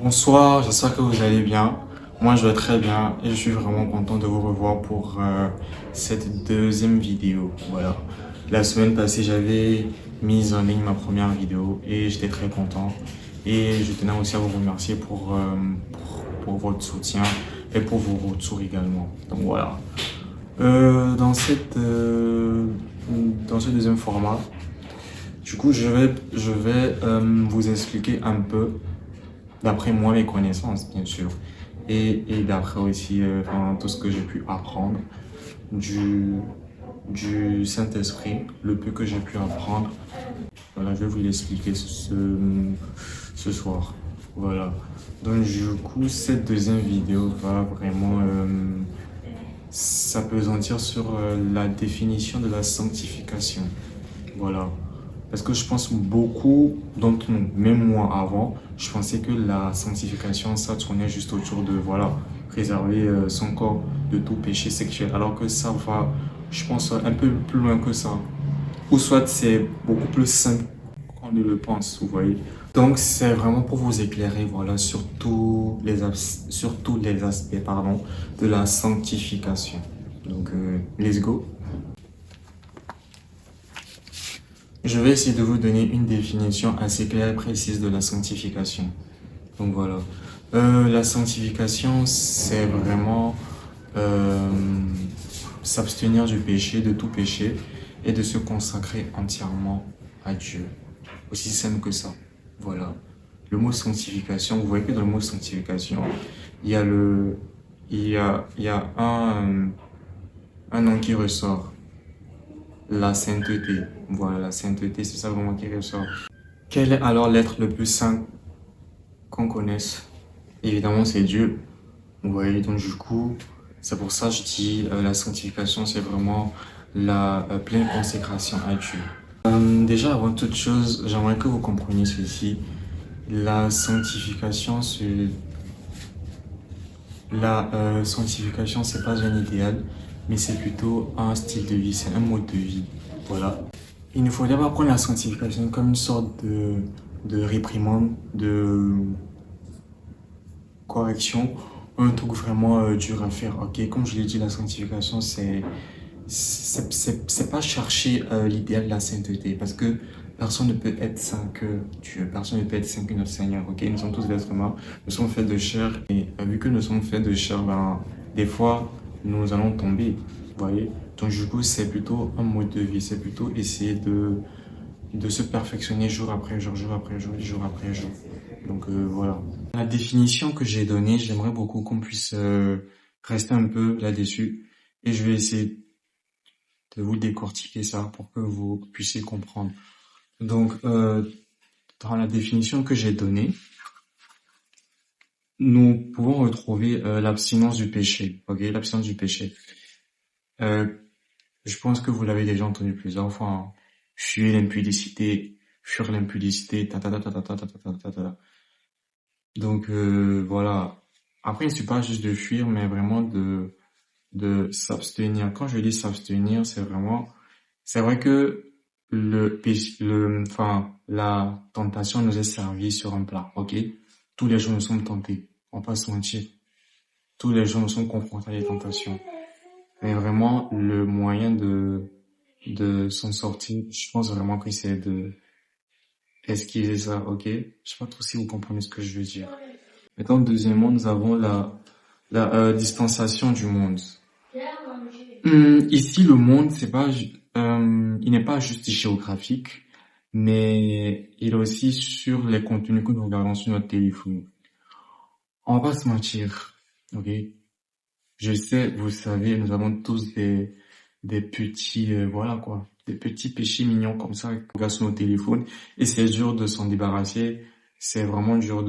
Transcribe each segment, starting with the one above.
Bonsoir, j'espère que vous allez bien. Moi, je vais très bien et je suis vraiment content de vous revoir pour cette deuxième vidéo. Voilà. La semaine passée, j'avais mis en ligne ma première vidéo et j'étais très content. Et je tenais aussi à vous remercier pour votre soutien et pour vos retours également. Donc voilà. Euh, dans cette, euh, dans ce deuxième format, du coup, je vais vous expliquer un peu d'après moi, mes connaissances, bien sûr. Et d'après aussi enfin, tout ce que j'ai pu apprendre du, du Saint-Esprit, le peu que j'ai pu apprendre. Voilà, je vais vous l'expliquer ce soir. Voilà. Donc, du coup, cette deuxième vidéo va vraiment s'appesantir sur la définition de la sanctification. Voilà. Parce que je pense beaucoup d'entre nous, même moi avant, je pensais que la sanctification, ça tournait juste autour de, voilà, préserver son corps de tout péché sexuel. Alors que ça va, je pense, un peu plus loin que ça. Ou soit c'est beaucoup plus simple qu'on ne le pense, vous voyez. Donc c'est vraiment pour vous éclairer, voilà, sur tous les aspects, pardon, de la sanctification. Donc, let's go. Je vais essayer de vous donner une définition assez claire et précise de la sanctification. Donc voilà. La sanctification, c'est vraiment euh, s'abstenir du péché, de tout péché, et de se consacrer entièrement à Dieu. Aussi simple que ça. Voilà. Le mot sanctification, vous voyez que dans le mot sanctification, il y a un nom qui ressort. La sainteté. Voilà, la sainteté, c'est ça vraiment qui ressort. Quel est alors l'être le plus saint qu'on connaisse? Évidemment, c'est Dieu. Vous voyez, donc du coup, c'est pour ça que je dis la sanctification, c'est vraiment la pleine consécration à Dieu. Déjà, avant toute chose, j'aimerais que vous compreniez ceci. La sanctification, sanctification, c'est pas un idéal, mais c'est plutôt un style de vie, c'est un mode de vie. Voilà. Il ne faudrait pas prendre la sanctification comme une sorte de réprimande, de correction, un truc vraiment dur à faire. Ok, comme je l'ai dit, la sanctification, c'est pas chercher l'idéal de la sainteté, parce que personne ne peut être saint que Dieu, personne ne peut être saint que notre Seigneur. Ok, nous sommes tous des êtres humains, nous sommes faits de chair, et vu que nous sommes faits de chair, ben, des fois, nous allons tomber. Vous voyez? Donc, du coup, c'est plutôt un mode de vie, c'est plutôt essayer de se perfectionner jour après jour, jour après jour, jour après jour. Donc voilà. La définition que j'ai donnée, j'aimerais beaucoup qu'on puisse rester un peu là-dessus et je vais essayer de vous décortiquer ça pour que vous puissiez comprendre. Donc, dans la définition que j'ai donnée, nous pouvons retrouver l'abstinence du péché. Ok, l'abstinence du péché. Euh, je pense que vous l'avez déjà entendu plusieurs fois. Hein. Fuir l'impudicité, fuir l'impudicité, ta ta ta ta ta ta ta ta ta ta ta. Donc voilà. Après, il ne suffit pas juste de fuir, mais vraiment de s'abstenir. Quand je dis s'abstenir, c'est vraiment, c'est vrai que enfin, la tentation nous est servie sur un plat, ok? Tous les jours nous sommes tentés. On va pas se mentir. Tous les jours nous sommes confrontés à des tentations. Mais vraiment, le moyen de s'en sortir, je pense vraiment que c'est de esquiver ça, ok? Je sais pas trop si vous comprenez ce que je veux dire. Maintenant, deuxièmement, nous avons la distanciation du monde. Ici, le monde, c'est pas, il n'est pas juste géographique, mais il est aussi sur les contenus que nous regardons sur notre téléphone. On va pas se mentir, ok? Je sais, vous savez, nous avons tous des petits, voilà quoi, des petits péchés mignons comme ça qu'on regarde sur nos téléphones et c'est dur de s'en débarrasser. C'est vraiment dur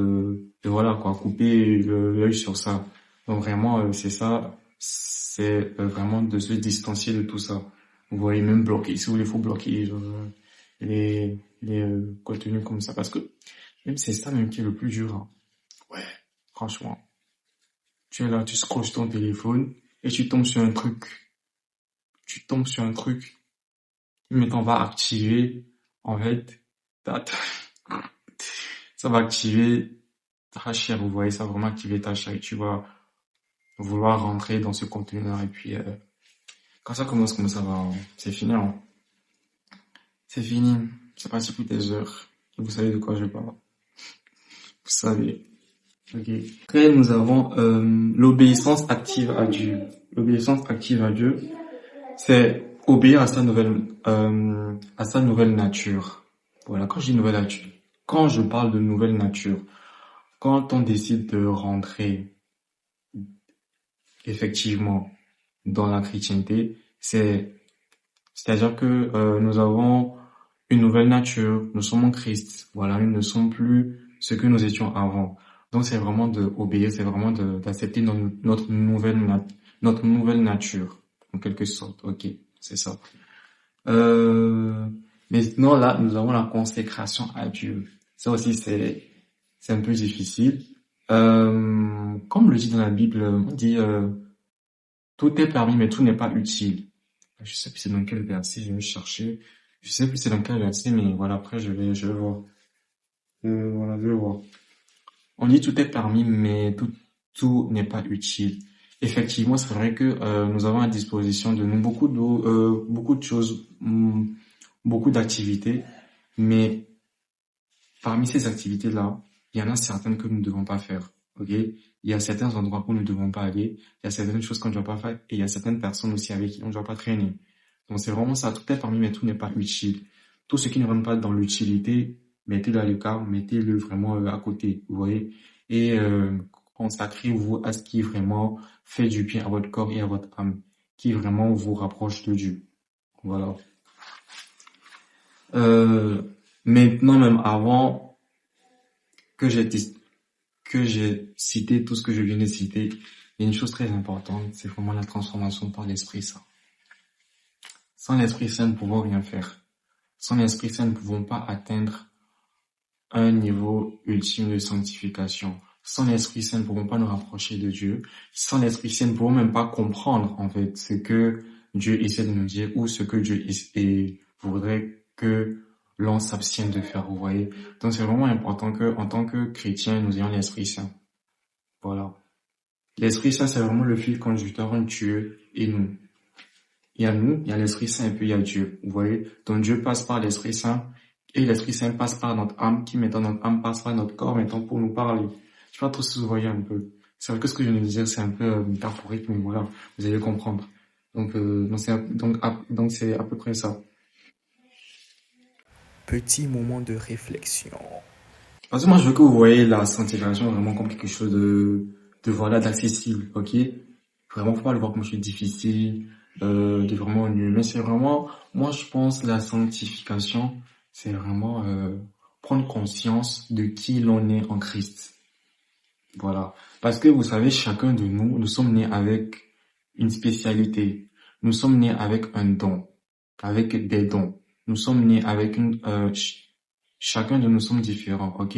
voilà quoi, couper l'œil sur ça. Donc vraiment, c'est ça, c'est vraiment de se distancier de tout ça. Vous voyez, même bloquer, si vous voulez, faut bloquer les contenus comme ça parce que même c'est ça même qui est le plus dur. Hein. Ouais, franchement. Tu es là, tu scrolles sur ton téléphone et tu tombes sur un truc. Tu tombes sur un truc. Mais on va activer, en fait, ta- ça va activer ta chair, vous voyez, ça va vraiment activer ta chair et tu vas vouloir rentrer dans ce contenu-là. Et puis, quand ça commence comme ça, va, c'est fini, hein. C'est fini. C'est parti pour des heures. Vous savez de quoi je parle. Vous savez. Ok. Après, nous avons l'obéissance active à Dieu. L'obéissance active à Dieu, c'est obéir à sa nouvelle nature. Voilà. Quand je dis nouvelle nature, quand je parle de nouvelle nature, quand on décide de rentrer effectivement dans la chrétienté, c'est-à-dire que nous avons une nouvelle nature, nous sommes en Christ, voilà, nous ne sommes plus ce que nous étions avant. Donc c'est vraiment de obéir, c'est vraiment d'accepter notre nouvelle nature, en quelque sorte. Ok, c'est ça. Maintenant là, nous avons la consécration à Dieu. Ça aussi c'est un peu difficile. Comme le dit dans la Bible, on dit tout est permis, mais tout n'est pas utile. Je sais plus c'est dans quel verset, je vais chercher. Je sais plus c'est dans quel verset, mais voilà, après je vais voir. Voilà, je vais voir. On dit tout est permis, mais tout n'est pas utile. Effectivement, c'est vrai que nous avons à disposition de nous beaucoup de choses, beaucoup d'activités, mais parmi ces activités-là, il y en a certaines que nous ne devons pas faire. Ok? Il y a certains endroits où nous ne devons pas aller, il y a certaines choses qu'on ne doit pas faire, et il y a certaines personnes aussi avec qui on ne doit pas traîner. Donc c'est vraiment ça, tout est permis, mais tout n'est pas utile. Tout ce qui ne rentre pas dans l'utilité, mettez-le à l'écart, mettez-le vraiment à côté, vous voyez. Et consacrez-vous à ce qui vraiment fait du bien à votre corps et à votre âme, qui vraiment vous rapproche de Dieu. Voilà. Maintenant, même avant que j'ai cité tout ce que je viens de citer, il y a une chose très importante, c'est vraiment la transformation par l'Esprit Saint. Sans l'Esprit Saint, nous ne pouvons rien faire. Sans l'Esprit Saint, nous ne pouvons pas atteindre un niveau ultime de sanctification. Sans l'Esprit Saint, nous ne pouvons pas nous rapprocher de Dieu. Sans l'Esprit Saint, nous ne pouvons même pas comprendre, en fait, ce que Dieu essaie de nous dire ou ce que Dieu voudrait que l'on s'abstienne de faire, vous voyez. Donc, c'est vraiment important que, en tant que chrétien, nous ayons l'Esprit Saint. Voilà. L'Esprit Saint, c'est vraiment le fil conducteur entre Dieu et nous. Il y a nous, il y a l'Esprit Saint et puis il y a Dieu, vous voyez. Donc Dieu passe par l'Esprit Saint et l'Esprit Saint passe par notre âme qui maintenant notre âme passe par notre corps maintenant pour nous parler. Je sais pas trop si vous voyez un peu. C'est vrai que ce que je viens de dire c'est un peu métaphorique mais voilà, vous allez comprendre. Donc c'est à peu près ça. Petit moment de réflexion. Parce que moi je veux que vous voyez la sanctification vraiment comme quelque chose de voilà d'accessible, ok? Vraiment faut pas le voir comme quelque chose de difficile. De vraiment nul. Mais c'est vraiment, moi je pense la sanctification, c'est vraiment prendre conscience de qui l'on est en Christ. Voilà. Parce que vous savez, chacun de nous, nous sommes nés avec une spécialité. Nous sommes nés avec un don, avec des dons. Nous sommes nés avec chacun de nous sommes différents, ok?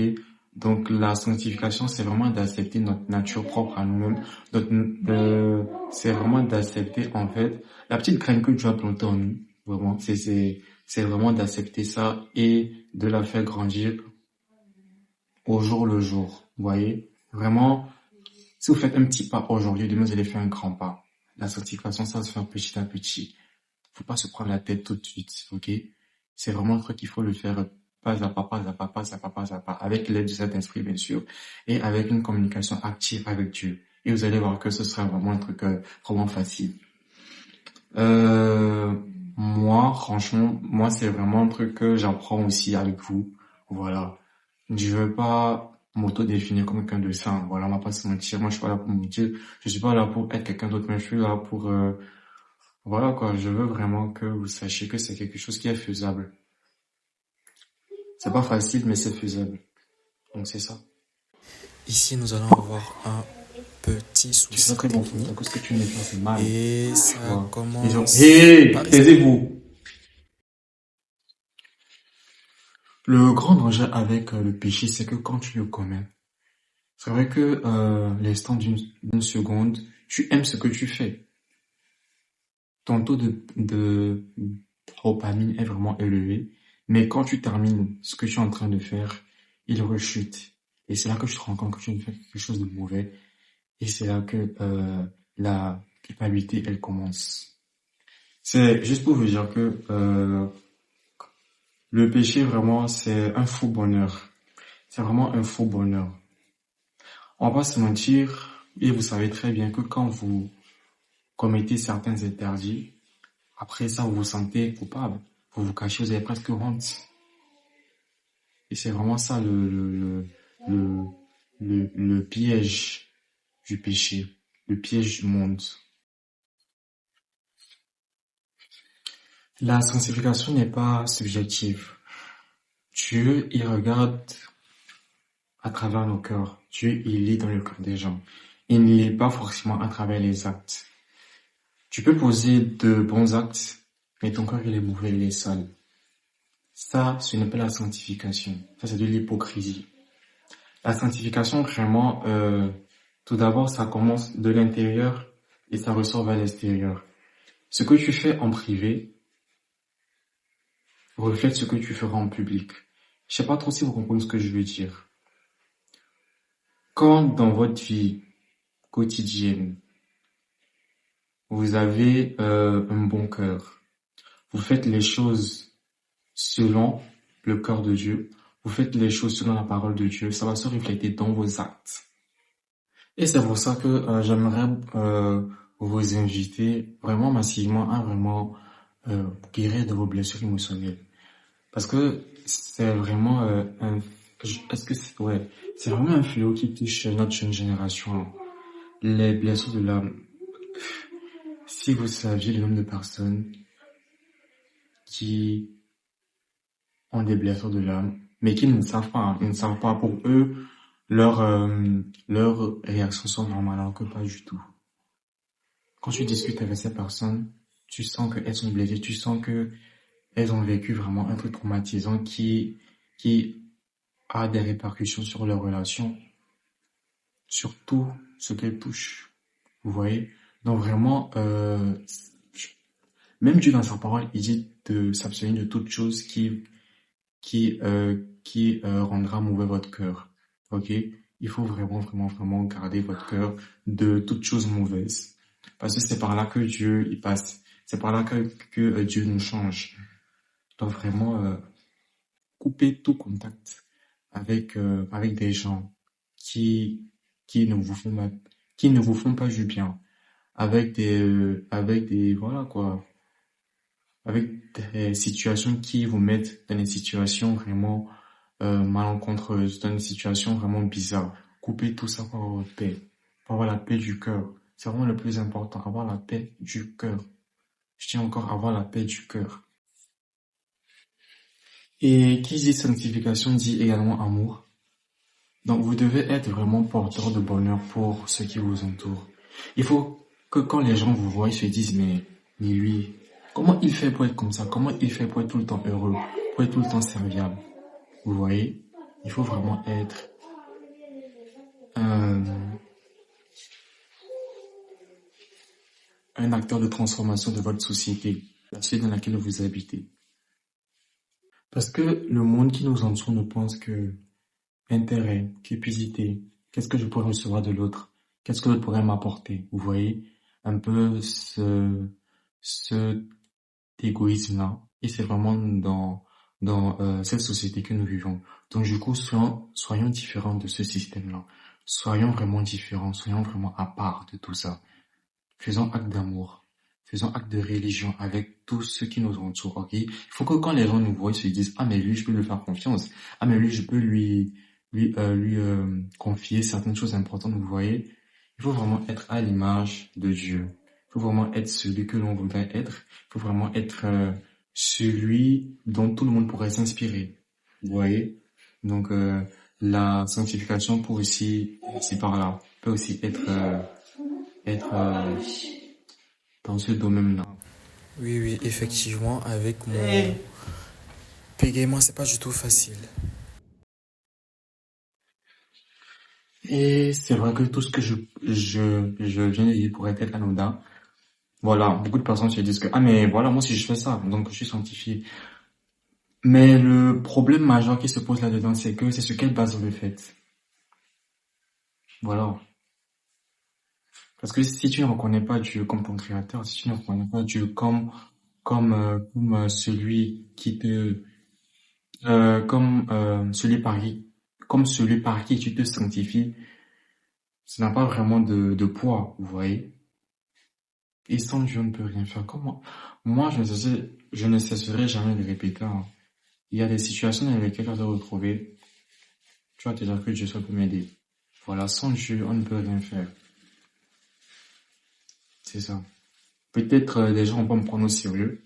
Donc la sanctification, c'est vraiment d'accepter notre nature propre à nous-mêmes. C'est vraiment d'accepter en fait la petite graine que Dieu a plantée en nous. Vraiment, c'est vraiment d'accepter ça et de la faire grandir au jour le jour. Vous voyez, vraiment, si vous faites un petit pas aujourd'hui, demain vous allez faire un grand pas. La sanctification, ça se fait petit à petit. Faut pas se prendre la tête tout de suite, ok? C'est vraiment un truc qu'il faut le faire pas à pas, pas à pas, pas à pas, pas à pas, avec l'aide du Saint-Esprit, bien sûr, et avec une communication active avec Dieu. Et vous allez voir que ce sera vraiment un truc vraiment facile. Moi, franchement, moi, c'est vraiment un truc que j'apprends aussi avec vous. Voilà. Je veux pas m'auto-définir comme quelqu'un de saint. Voilà, on va pas se mentir. Moi, je suis pas là pour me mentir. Je suis pas là pour être quelqu'un d'autre, mais je suis là pour, voilà, quoi. Je veux vraiment que vous sachiez que c'est quelque chose qui est faisable. C'est pas facile, mais c'est faisable. Donc, c'est ça. Ici, nous allons avoir un petit Tu souci sais très bon. technique. Donc, ce que tu me fais, c'est mal. Et ça Voilà. commence Hey, par... taisez-vous. Le grand danger avec le péché, c'est que quand tu le commets, c'est vrai que l'instant d'une seconde, tu aimes ce que tu fais. Ton taux de dopamine est vraiment élevé, mais quand tu termines ce que tu es en train de faire, il rechute. Et c'est là que tu te rends compte que tu ne fais quelque chose de mauvais. Et c'est là que la culpabilité, elle commence. C'est juste pour vous dire que le péché, vraiment, c'est un faux bonheur. C'est vraiment un faux bonheur. On va pas se mentir, et vous savez très bien que quand vous commettez certains interdits, après ça, vous vous sentez coupable. Vous vous cachez, vous avez presque honte. Et c'est vraiment ça le, le piège du péché, le piège du monde. La sanctification n'est pas subjective. Dieu, il regarde à travers nos cœurs. Dieu, il lit dans le cœur des gens. Il ne lit pas forcément à travers les actes. Tu peux poser de bons actes, mais ton cœur, il est mauvais, il est sale. Ça, ce n'est pas la sanctification. Ça, c'est de l'hypocrisie. La sanctification, vraiment, tout d'abord, ça commence de l'intérieur et ça ressort vers l'extérieur. Ce que tu fais en privé reflète ce que tu feras en public. Je sais pas trop si vous comprenez ce que je veux dire. Quand dans votre vie quotidienne, vous avez un bon cœur, vous faites les choses selon le cœur de Dieu, vous faites les choses selon la parole de Dieu, ça va se refléter dans vos actes. Et c'est pour ça que j'aimerais vous inviter vraiment massivement à vraiment guérir de vos blessures émotionnelles. Parce que c'est vraiment est-ce que c'est ouais, c'est vraiment un fléau qui touche notre jeune génération. Les blessures de l'âme. Si vous saviez le nombre de personnes qui ont des blessures de l'âme, mais qui ne savent pas, hein, ils ne savent pas. Pour eux, leurs réactions sont normales, alors que pas du tout. Quand tu discutes avec ces personnes, tu sens qu'elles sont blessées, tu sens que elles ont vécu vraiment un truc traumatisant qui a des répercussions sur leur relation, sur tout ce qu'elles touchent. Vous voyez? Donc vraiment, même Dieu dans sa parole, il dit de s'abstenir de toute chose qui rendra mauvais votre cœur. Ok? Il faut vraiment, vraiment, vraiment garder votre cœur de toute chose mauvaise. Parce que c'est par là que Dieu il passe. C'est par là que Dieu nous change. Donc vraiment, couper tout contact avec des gens qui ne vous font pas, qui ne vous font pas du bien. Avec des, voilà quoi, avec des situations qui vous mettent dans des situations vraiment malencontreuses, dans des situations vraiment bizarres. Coupez tout ça pour avoir votre paix, pour avoir la paix du cœur. C'est vraiment le plus important, avoir la paix du cœur. Je tiens encore à avoir la paix du cœur. Et qui dit sanctification dit également amour. Donc vous devez être vraiment porteur de bonheur pour ceux qui vous entourent. Il faut que quand les gens vous voient, ils se disent mais lui, comment il fait pour être comme ça? Comment il fait pour être tout le temps heureux, pour être tout le temps serviable? Vous voyez? Il faut vraiment être un, un acteur de transformation de votre société, la société dans laquelle vous habitez. Parce que le monde qui nous entoure ne pense que intérêt, cupidité, qu'est-ce que je pourrais recevoir de l'autre? Qu'est-ce que l'autre pourrait m'apporter? Vous voyez? Un peu cet égoïsme-là. Et c'est vraiment dans cette société que nous vivons. Donc du coup, soyons différents de ce système-là. Soyons vraiment différents, soyons vraiment à part de tout ça. Faisons acte d'amour. Faisons acte de religion avec tous ceux qui nous entourent, ok? Il faut que quand les gens nous voient, ils se disent, ah mais lui, je peux lui faire confiance. Ah mais lui, je peux lui confier certaines choses importantes, vous voyez? Il faut vraiment être à l'image de Dieu. Il faut vraiment être celui que l'on voudrait être. Il faut vraiment être celui dont tout le monde pourrait s'inspirer. Vous voyez? Donc la sanctification peut aussi par là, peut aussi être dans ce domaine-là. Oui, oui, effectivement, avec mon pégaiement, c'est pas du tout facile. Et c'est vrai que tout ce que je viens de dire pourrait être anodin. Voilà, beaucoup de personnes se disent que, ah mais voilà, moi si je fais ça, donc je suis sanctifié. Mais le problème majeur qui se pose là-dedans, c'est que c'est sur quelle base vous le faites. Voilà. Parce que si tu ne reconnais pas Dieu comme ton créateur, si tu ne reconnais pas Dieu comme celui qui te, comme celui par qui tu te sanctifies, ça n'a pas vraiment de poids, vous voyez. Et sans Dieu, on ne peut rien faire. Comment? Moi, je ne cesserai jamais de répéter, hein. Il y a des situations dans lesquelles tu vas te retrouver, tu vas te dire que Dieu soit peut m'aider. Voilà, sans Dieu, on ne peut rien faire. C'est ça. Peut-être les gens vont pas me prendre au sérieux,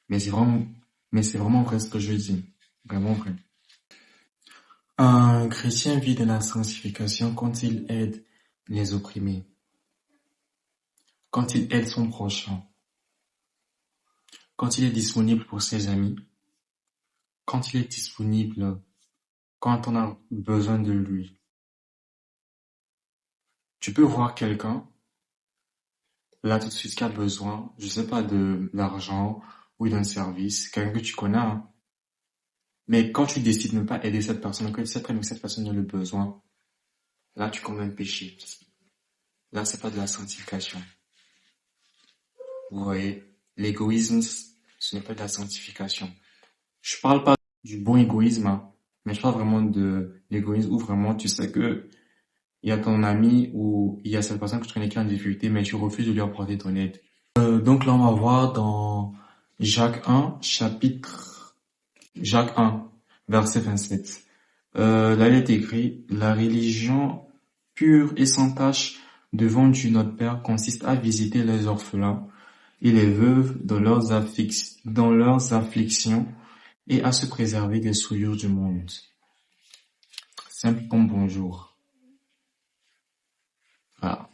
mais c'est vraiment vrai ce que je dis. Vraiment vrai. Un chrétien vit de la sanctification quand il aide les opprimés, quand il aide son prochain, quand il est disponible pour ses amis, quand il est disponible quand on a besoin de lui. Tu peux voir quelqu'un, là tout de suite, qui a besoin, je sais pas, de l'argent ou d'un service, quelqu'un que tu connais, hein. Mais quand tu décides de ne pas aider cette personne, que cette personne a le besoin, là tu commets un péché. Là, c'est pas de la sanctification. Vous voyez, l'égoïsme, ce n'est pas de la sanctification. Je parle pas du bon égoïsme, hein, mais je parle vraiment de l'égoïsme où vraiment tu sais que il y a ton ami ou il y a cette personne que tu connais qui est en difficulté, mais tu refuses de lui apporter ton aide. Donc là, on va voir dans Jacques 1, verset 27. Là, il est écrit, la religion pure et sans tache devant Dieu notre Père consiste à visiter les orphelins et les veuves dans dans leurs afflictions et à se préserver des souillures du monde. Simple comme bonjour. Voilà.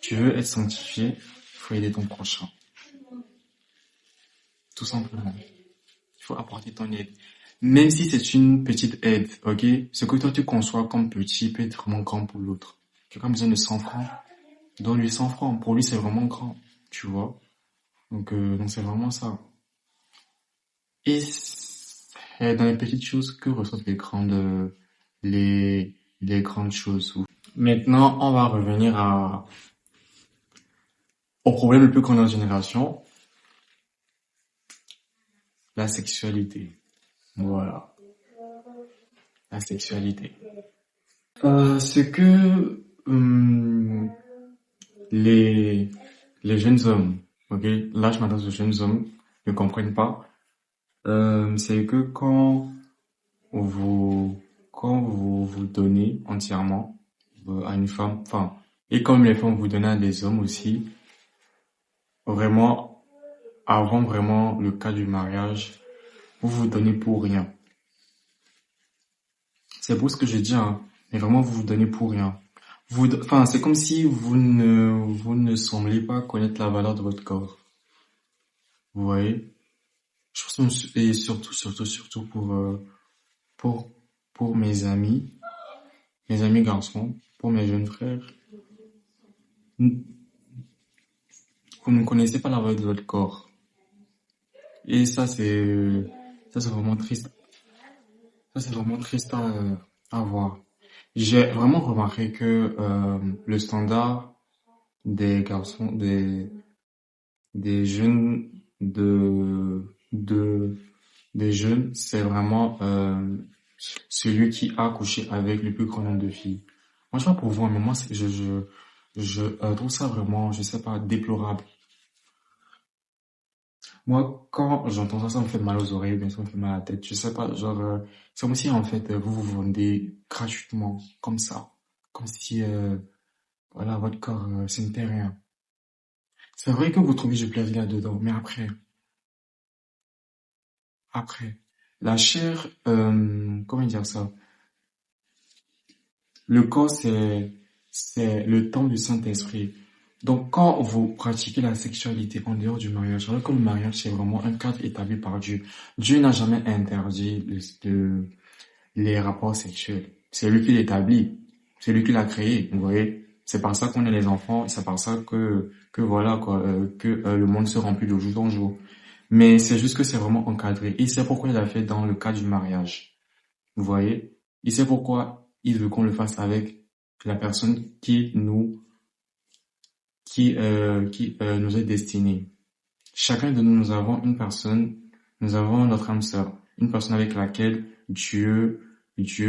Tu veux être sanctifié, il faut aider ton prochain. Tout simplement. Il faut apporter ton aide. Même si c'est une petite aide, ok? Ce que toi tu conçois comme petit peut être vraiment grand pour l'autre. Quelqu'un a besoin de 100 francs, donne-lui 100 francs. Pour lui, c'est vraiment grand, tu vois? Donc c'est vraiment ça. Et c'est dans les petites choses que ressortent les grandes choses. Maintenant, on va revenir au problème le plus grand de notre génération, la sexualité. Voilà, la sexualité. Ce que les jeunes hommes, ok, là je m'adresse aux jeunes hommes, ne comprennent pas, c'est que vous quand vous vous donnez entièrement à une femme, enfin, et comme les femmes vous donnent à des hommes aussi, vraiment, avant vraiment le cas du mariage, vous vous donnez pour rien. C'est beau ce que je dis, hein, mais vraiment vous vous donnez pour rien. Enfin, c'est comme si vous ne semblez pas connaître la valeur de votre corps. Vous voyez? Je pense et surtout pour pour mes amis garçons, pour mes jeunes frères, vous ne connaissez pas la valeur de votre corps. Et ça c'est vraiment triste. Ça c'est vraiment triste à voir. J'ai vraiment remarqué que le standard des garçons, des jeunes de des jeunes, c'est vraiment celui qui a couché avec le plus grand nombre de filles. Moi, je sais pas pour vous, mais moi, je trouve ça vraiment, je sais pas, déplorable. Moi, quand j'entends ça, ça me fait mal aux oreilles, bien sûr, ça me fait mal à la tête. Je sais pas, genre, c'est comme si en fait vous vous vendez gratuitement, comme ça, comme si voilà, votre corps, ce n'était rien. C'est vrai que vous trouvez du plaisir là-dedans, mais après, la chair, comment dire ça? Le corps, c'est le temple du Saint-Esprit. Donc, quand vous pratiquez la sexualité en dehors du mariage, alors que le mariage, c'est vraiment un cadre établi par Dieu. Dieu n'a jamais interdit les rapports sexuels. C'est lui qui l'établit. C'est lui qui l'a créé, vous voyez. C'est par ça qu'on est les enfants, et c'est par ça que voilà, quoi, le monde se remplit de jour en jour. Mais c'est juste que c'est vraiment encadré. Et c'est pourquoi il a fait dans le cas du mariage. Vous voyez? Il sait pourquoi il veut qu'on le fasse avec la personne qui nous est destinée. Chacun de nous, nous avons une personne, nous avons notre âme sœur, une personne avec laquelle Dieu nous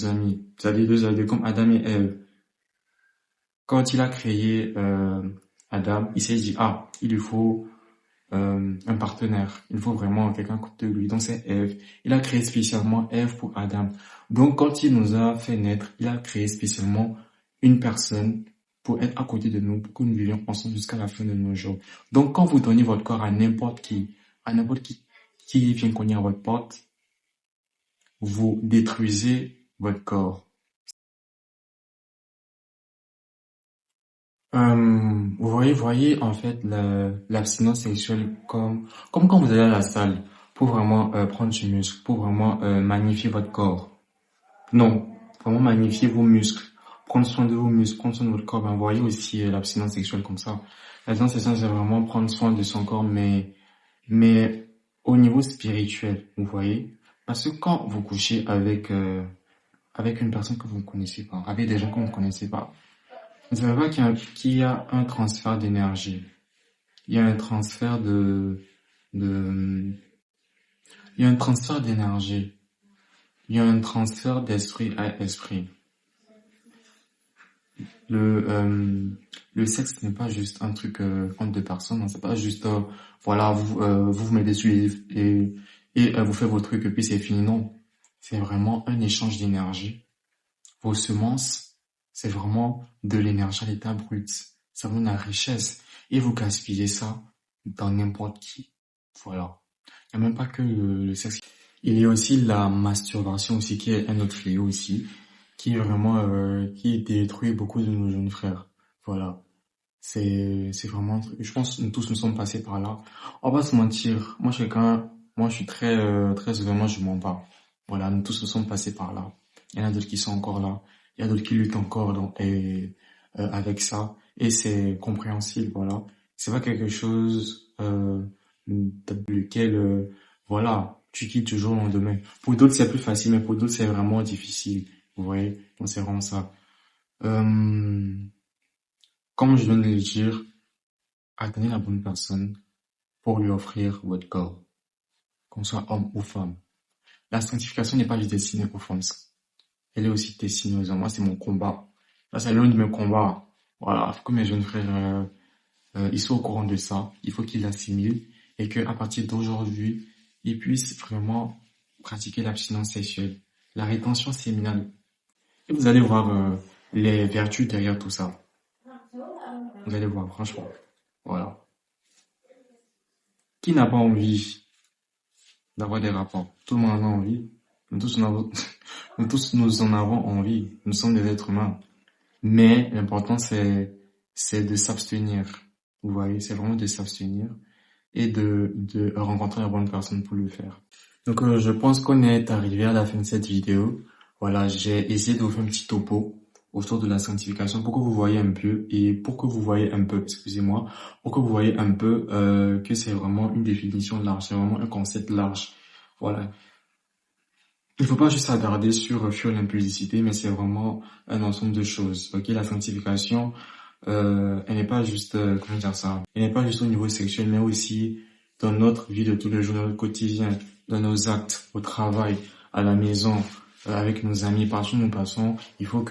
a mis. C'est-à-dire deux adultes comme Adam et Ève. Quand il a créé Adam, il s'est dit, il lui faut un partenaire. Il faut vraiment quelqu'un à côté de lui. Donc c'est Ève. Il a créé spécialement Ève pour Adam. Donc quand il nous a fait naître, il a créé spécialement une personne pour être à côté de nous, pour que nous vivions ensemble jusqu'à la fin de nos jours. Donc quand vous donnez votre corps à n'importe qui vient cogner à votre porte, vous détruisez votre corps. Voyez en fait l'abstinence sexuelle comme quand vous allez à la salle pour vraiment prendre du muscle, pour vraiment magnifier votre corps. Non, vraiment magnifier vos muscles, prendre soin de vos muscles, prendre soin de votre corps. Ben, voyez aussi l'abstinence sexuelle comme ça. L'abstinence sexuelle, c'est vraiment prendre soin de son corps, mais au niveau spirituel, vous voyez. Parce que quand vous couchez avec une personne que vous ne connaissez pas, avec des gens que vous ne connaissez pas, vous savez pas qu'il y a un transfert d'énergie. Il y a un transfert de, il y a un transfert d'énergie. Il y a un transfert d'esprit à esprit. Le sexe n'est pas juste un truc entre deux personnes. C'est pas juste voilà vous mettez dessus et vous faites vos trucs et puis c'est fini. Non, c'est vraiment un échange d'énergie. Vos semences, c'est vraiment de l'énergie à l'état brut. C'est vraiment la richesse. Et vous gaspillez ça dans n'importe qui. Voilà. Il n'y a même pas que le sexe. Il y a aussi la masturbation aussi, qui est un autre fléau aussi, qui est vraiment, qui détruit beaucoup de nos jeunes frères. Voilà. C'est vraiment un truc. Je pense que nous tous nous sommes passés par là. On va pas se mentir. Moi je suis très vraiment, je mens pas. Voilà. Nous tous nous sommes passés par là. Il y en a d'autres qui sont encore là. Il y a d'autres qui luttent encore avec ça. Et c'est compréhensible, voilà. C'est pas quelque chose, dans lequel, voilà, tu quittes du jour au lendemain. Pour d'autres, c'est plus facile, mais pour d'autres, c'est vraiment difficile. Vous voyez? Donc, c'est vraiment ça. Euh, Comme je viens de le dire, attendez la bonne personne pour lui offrir votre corps, qu'on soit homme ou femme. La sanctification n'est pas juste destinée aux femmes. Elle est aussi destinée aux hommes. Moi, c'est mon combat. Là, c'est l'un de mes combats. Voilà. Il faut que mes jeunes frères, ils soient au courant de ça. Il faut qu'ils l'assimilent et que, à partir d'aujourd'hui, ils puissent vraiment pratiquer l'abstinence sexuelle, la rétention séminale. Et vous allez voir, les vertus derrière tout ça. Vous allez voir, franchement. Voilà. Qui n'a pas envie d'avoir des rapports? Tout le monde en a envie. Nous tous, nous tous, nous en avons envie. Nous sommes des êtres humains. Mais l'important, c'est de s'abstenir. Vous voyez, c'est vraiment de s'abstenir et de rencontrer la bonne personne pour le faire. Donc, je pense qu'on est arrivé à la fin de cette vidéo. Voilà, j'ai essayé de vous faire un petit topo autour de la sanctification pour que vous voyez un peu excusez-moi, pour que vous voyez un peu que c'est vraiment une définition large, c'est vraiment un concept large. Voilà. Il faut pas juste s'attarder sur fuir l'impudicité, mais c'est vraiment un ensemble de choses. Ok, la sanctification, elle n'est pas juste, comment dire ça, elle n'est pas juste au niveau sexuel, mais aussi dans notre vie de tous les jours, dans notre quotidien, dans nos actes, au travail, à la maison, avec nos amis, partout où nous passons. Il faut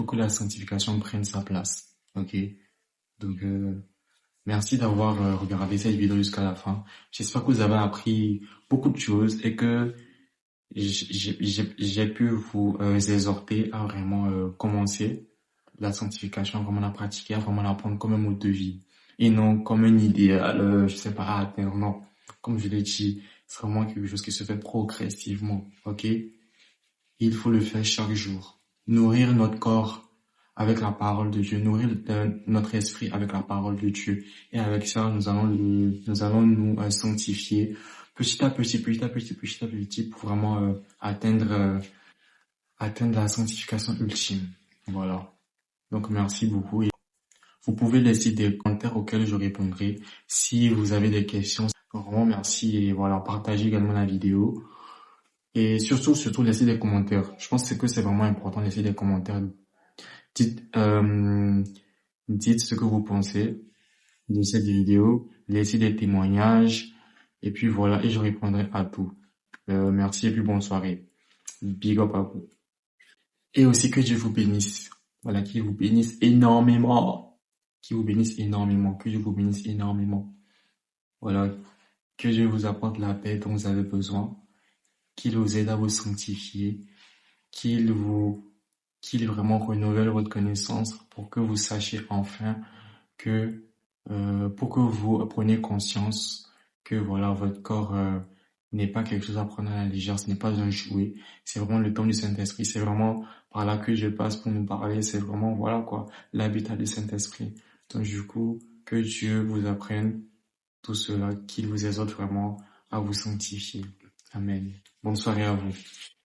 que la sanctification prenne sa place. Ok, donc merci d'avoir regardé cette vidéo jusqu'à la fin. J'espère que vous avez appris beaucoup de choses et que j'ai pu vous exhorter à vraiment commencer la sanctification, comment la pratiquer, à vraiment la prendre comme un mode de vie et non comme un idéal, je sais pas, à atteindre. Non, comme je l'ai dit, c'est vraiment quelque chose qui se fait progressivement. Ok, il faut le faire chaque jour. Nourrir notre corps avec la parole de Dieu, nourrir notre esprit avec la parole de Dieu. Et avec ça, nous allons nous sanctifier petit à petit pour vraiment atteindre la sanctification ultime. Voilà. Donc merci beaucoup. Et vous pouvez laisser des commentaires auxquels je répondrai si vous avez des questions. Vraiment, merci et voilà, partagez également la vidéo. Et surtout, laissez des commentaires. Je pense que c'est vraiment important de laisser des commentaires. Dites, dites ce que vous pensez de cette vidéo, laissez des témoignages, et puis voilà, et je répondrai à tout. Merci et puis bonne soirée. Big up à vous. Et aussi que Dieu vous bénisse. Voilà, qu'il vous bénisse énormément. Qu'il vous bénisse énormément. Que Dieu vous bénisse énormément. Voilà, que Dieu vous apporte la paix dont vous avez besoin. Qu'il vous aide à vous sanctifier. Qu'il vous, qu'il vraiment renouvelle votre connaissance pour que vous sachiez enfin que, pour que vous preniez conscience que voilà, votre corps n'est pas quelque chose à prendre à la légère, ce n'est pas un jouet, c'est vraiment le temps du Saint-Esprit, c'est vraiment par là que je passe pour nous parler, c'est vraiment, voilà quoi, l'habitat du Saint-Esprit. Donc du coup, que Dieu vous apprenne tout cela, qu'il vous exhorte vraiment à vous sanctifier. Amen. Bonne soirée à vous.